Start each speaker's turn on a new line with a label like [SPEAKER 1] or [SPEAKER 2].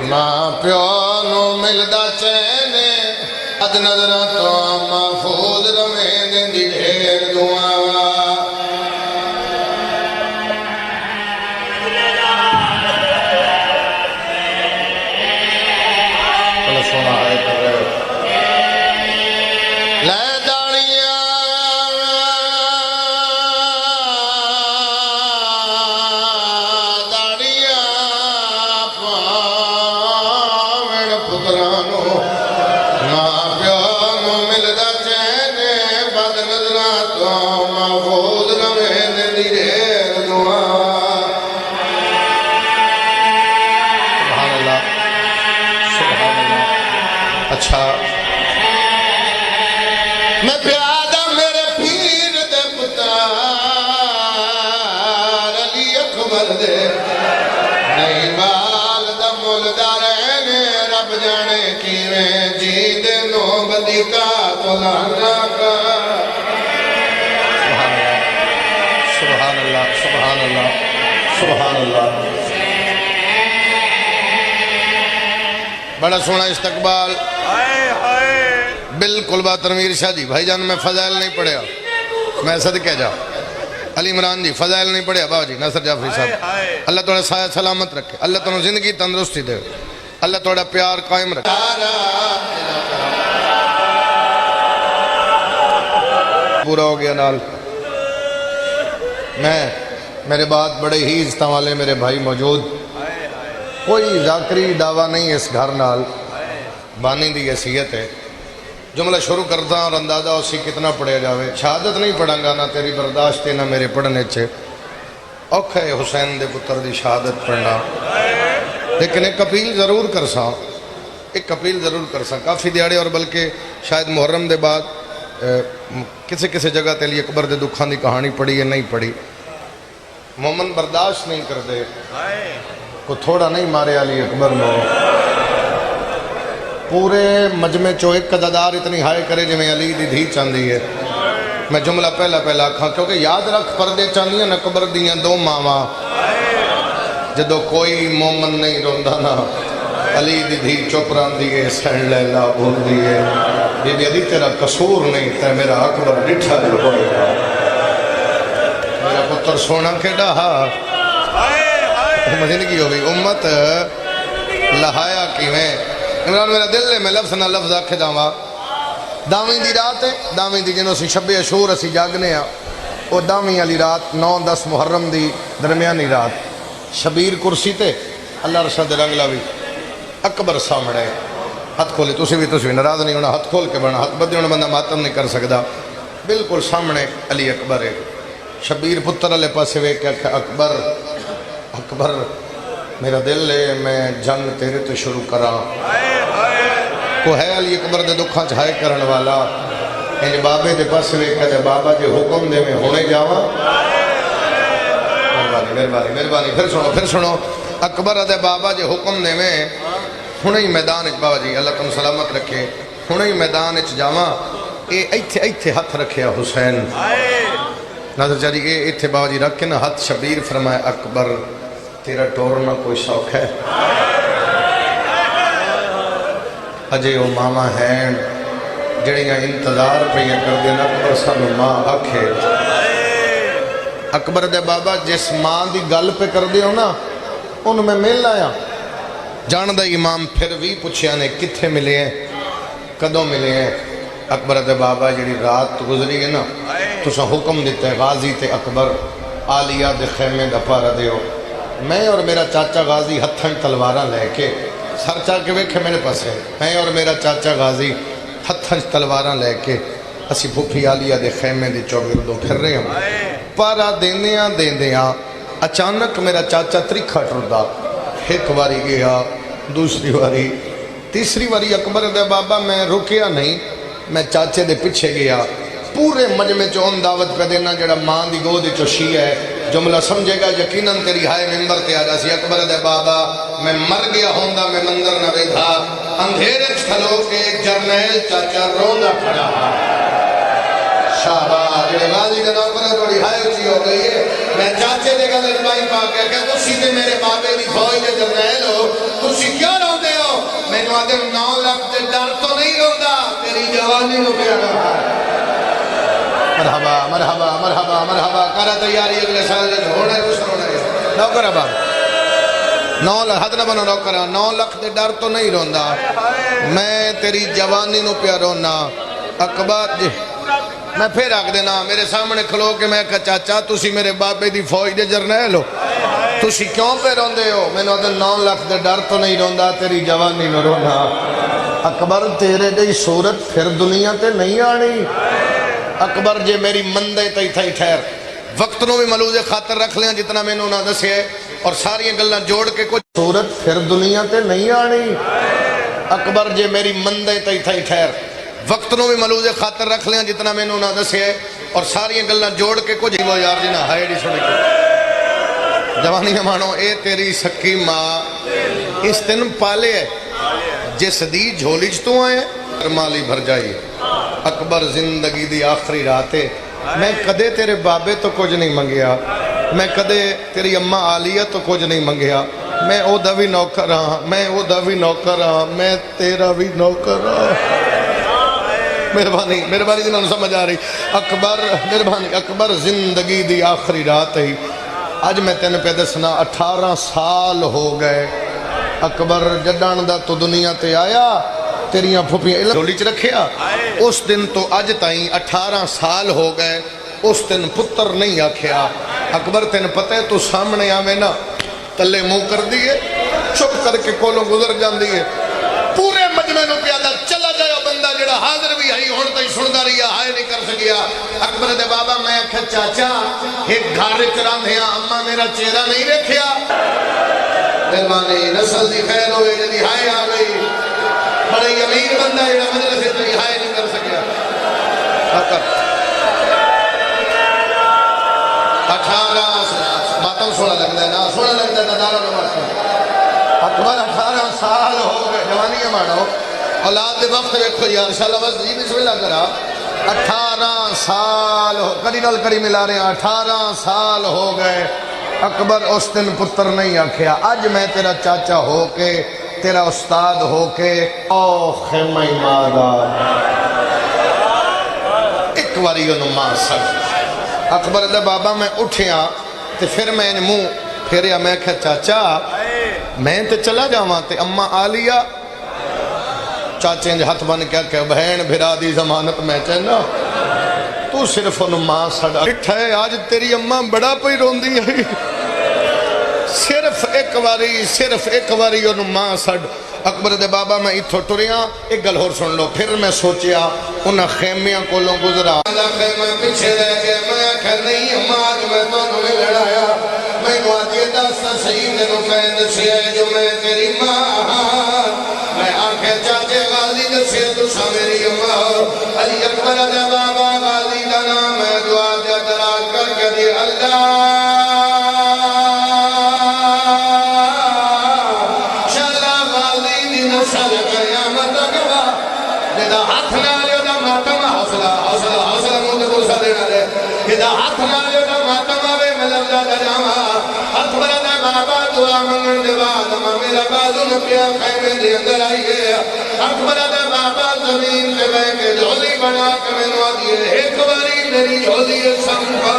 [SPEAKER 1] ماں پیو نو ملدا چین اد نظر تو محفوظ رمین دی ڈھیر دعا سونا ہے کر رہے ہو لے داڑیاں داڑیاں پاوڑ پترانو ماں پیو نو ملدا چین بد نظراں تو محفوظ رمین دی ڈھیر دعا سبحان اللہ سبحان اللہ اچھا میں پیادہ میرے پیر دے پتار علی اکبر دے نہیں بال دا مولدہ رہنے رب جانے کیویں جی دے نو بدی کا تو لانا کا سبحان اللہ سبحان اللہ سبحان اللہ بڑا سونا استقبال بالکل بات تنویر شاہ جی بھائی جان میں فضائل نہیں پڑھیا میں صدقے جا علی عمران جی فضائل نہیں پڑھیا بابا جی ناصر جعفری صاحب اللہ توڑا سایہ سلامت رکھے اللہ توڑا زندگی تندرستی دے اللہ توڑا پیار قائم رکھے پورا ہو گیا نال میں میرے بعد بڑے ہی عزتاں والے میرے بھائی موجود کوئی ذاکری دعویٰ نہیں اس گھر نال بانی دی حیثیت ہے جملہ شروع کرتا اور اندازہ اسی کتنا پڑھیا جاوے شہادت نہیں پڑھاں گا نہ تیری برداشت نہ میرے پڑھنے چھے اوکھا ہے حسین دے پتر دی شہادت پڑھنا لیکن ایک اپیل ضرور کرساں کافی دیاڑے اور بلکہ شاید محرم دے بعد کسی جگہ تے لیے اکبر دے دکھان دی کہانی پڑھی ہے نہیں پڑھی مومن برداشت نہیں کر دے کو تھوڑا نہیں مارے علی اکبر میں پورے مجمع چو ایک قدادار اتنی ہائے کرے جو میں علی دی دھی چاندی ہے میں جملہ پہلا کھاں کیونکہ یاد رکھ پردے چاندیاں نہ قبر دیاں دو ماما جدو کوئی مومن نہیں روندہ نا علی دی دھی چوپران دیئے سین لیلہ بھول دیئے بی بی علی تیرا قصور نہیں تے میرا اکبر ڈٹھا جو ہوئے میرا پتر سونا کے ڈاہا مزندگی ہو گئی امت لہایا کی میں عمران میرا دل ہے میں لفظ نہ لفظ آکھے جاؤں داویں دی رات ہے داویں دی جنہوں سی شب عشور اسی جاگنے ہیں وہ داویں علی رات 9-10 محرم دی درمیانی رات شبیر کرسی تے اللہ رشد رنگ لاوی اکبر سامنے ہاتھ کھولے تسی بھی ناراض نہیں ہونا ہاتھ کھول کے بنا ہاتھ بدے ہونا بندہ ماتم نہیں کر سکتا بالکل سامنے علی اکبر ہے شبیر پتر علیہ پاسے وے کہ اکبر اکبر میرا دل ہے میں جنگ تیرے تو شروع کرا کو ہے علی اکبر دے دکھاں چھائے کرن والا ان بابے دے پاس وے کہ بابا جے حکم دے میں ہونے جاواں مہربانی پھر سنو اکبر دے بابا جے حکم دے میں ہونے ہی میدان اچ بابا جی اللہ تم سلامت رکھے ہونے ہی میدان اچ جاواں اے ایتھے ہاتھ رکھیا حسین ناظر چاہ جی ایتھے بابا جی رکھ کے نا ہاتھ شبیر فرمائے اکبر تیرا ٹورنا کوئی شوق ہے اجے وہ ماما ہیں جڑیاں انتظار پہیاں کر دینا اکبر سانو ماں آکھے اکبر دے بابا جس ماں دی گل پہ کر دیو نا ان میں مل آیا جان دا امام پھر بھی پوچھیا نے کتھے ملے ہیں کدوں ملے ہیں اکبر دے بابا جڑی رات گزری ہے نا تو سا حکم دیتے ہیں غازی تے اکبر آلیہ دے خیمے دا پارا دیو میں اور میرا چاچا غازی ہتھن تلواراں لے کے سر چاہ کے ویکھے میرے پاس ہے میں اور میرا چاچا غازی ہتھن تلواراں لے کے اسی بھوپھی آلیہ دے خیمے دی چوگردوں پھر رہے ہوں پارا دیندیاں اچانک میرا چاچا تریکھا ٹردا ایک واری گیا دوسری واری تیسری واری اکبر دے بابا میں رکیا نہیں میں چاچے دے پیچھے گیا پورے مجمع چون دعوت پہ دینا جڑا ماں دی گود چوشی ہے جملہ سمجھے گا یقیناً تیری ہائے ممبر تے آجا سی اکبر دے بابا میں مر گیا ہوندہ میں مندر نہ بیٹھا اندھیرے کھلو کے جرنیل چاچا روندہ کھڑا شاباش جڑے غازی کا نوکر ہے تھوڑی ہائے اچھی ہو گئی ہے میں چاچے دے گل ربائی پا کے کہ تسی تے میرے بابے دی فوج دے جرنیل ہو تسی کیوں روندے ہو میں نو آدھے 9 لاکھ دے ڈر تو نہیں روندا تیری جوانی نو پیارا مرحبا مرحبا مرحبا مرحبا کرا تیاری اگلے سال جب ہونا ہے کچھ رونا ہے نوکر ابا 9 لاکھ حد نہ بنو نوکر 9 لاکھ دے ڈر تو نہیں روندا میں تیری جوانی نو پیا رونا اکبر جی میں پھر آگ دینا میرے سامنے کھلو کہ میں کہا چاچا تسی میرے بابے دی فوج دے جرنیل ہو تسی کیوں پہ روندے ہو میں نے 9 لاکھ دے ڈر تو نہیں روندا تیری جوانی نو رونا اکبر تیرے دی صورت پھر دنیا تے نہیں آنی اکبر جے میری مندے تے تھا ٹھہر وقت نو بھی ملوز خاطر رکھ لیں جتنا میں نے انہاں دسے ہے اور ساری گلاں جوڑ کے کچھ صورت پھر دنیا تے نہیں آنی اکبر جے میری مندے تے تھا ٹھہر وقت نو بھی ملوز خاطر رکھ لیں جتنا میں نے انہاں دسے ہے اور ساری گلاں جوڑ کے کچھ وہ یار جنہ ہائے ڈی سن کے جوانی مانو اے تیری سکی ماں اس دن پالے ہے جس دی جھولیج تو آئے مالی بھر جائیے اکبر زندگی دی آخری راتے میں کدے تیرے بابے تو کچھ نہیں منگیا میں کدے تیری اماں عالیہ تو کچھ نہیں منگیا میں او دا بھی نوکر رہا میں او دا بھی نوکر رہا میں تیرا بھی نوکر رہا مہربانی جنہوں سمجھ آ رہی اکبر مہربانی اکبر زندگی دی آخری رات ہی آج میں تینے پہ دسنا 18 سال ہو گئے اکبر جڈان دا تو دنیا تے آیا تیریاں پھوپیاں جھولی چ رکھیا اس دن تو اج تائیں 18 سال ہو گئے اس دن پتر نہیں آکھیا اکبر تین پتہ ہے تو سامنے آوے نا تلے منہ کر دیئے چپ کر کے کولوں گزر جان دیئے پورے مجمع نو پیادا چلا جائے بندہ جڑا حاضر بھی ہے ہون تے سندا رہیا ہائے نہیں کر سکیا اکبر دے بابا میں کہ چاچا ایک گھر چراندھیاں اما میرا چہرہ نہیں رکھیا مہربانی نسل دی خیر ہوئے جدی ہائے آ گئی بڑے امیر بندہ ہے مجلس سے تری ہائے نہیں کر سکیا اکبر 18 ماتم سوڑا لگتا ہے نا سوڑا لگتا ہے دارا نمبر اکبر 18 سال ہو گئے جوانی مانو اولاد دے وقت ویکھو یا انشاءاللہ بس جی بسم اللہ کرا 18 سال ہو کری نال کری ملا رہے ہیں 18 سال ہو گئے اکبر اس دن پتر نہیں آکھیا آج میں تیرا چاچا ہو کے تیرا استاد ہو کے او خیمہ مادا ایک واری انہوں ماں سک اکبر دے بابا میں اٹھیا تے پھر میں نے منہ پھریا میں کہا چاچا میں تے چلا جاواں تے اماں آلیا چاچے نے ہاتھ بن کیا کہ بہن بھرا دی ضمانت میں چاہنا تو صرف انہوں ماں سڑا اٹھا ہے آج تیری اماں بڑا پئی روندی ہے صرف ایک واری انہوں ماں سڑ اکبر دے بابا میں اتھو ٹریاں ایک گل اور سن لو پھر میں سوچیا انہاں خیمیاں کولوں گزرا خیمہ پیچھے رہ گیا میں کہا نہیں اماں آج میں تو انہوں لڑایا میں کو آدھی داستا سہید نے نفید سے ہے جو میں تیری ماں میں آنکھیں چاچے غازی دسے تو سا میری اماں علی اکبر دے بابا غازی دا نام ہے دعا دے دراز کر کے دی اللہ ہاتھ نالے دا ماتم آوے ملل دا جاما ہاتھ بڑا دا بابا دعا منگن دے بعد میرا بازو نپیا خیمے دے اندر آئی گیا ہاتھ بڑا دا بابا زمین سے بے کے جھولی بنا کے میں نو دیئے ایک باری میری جھولی سنبھا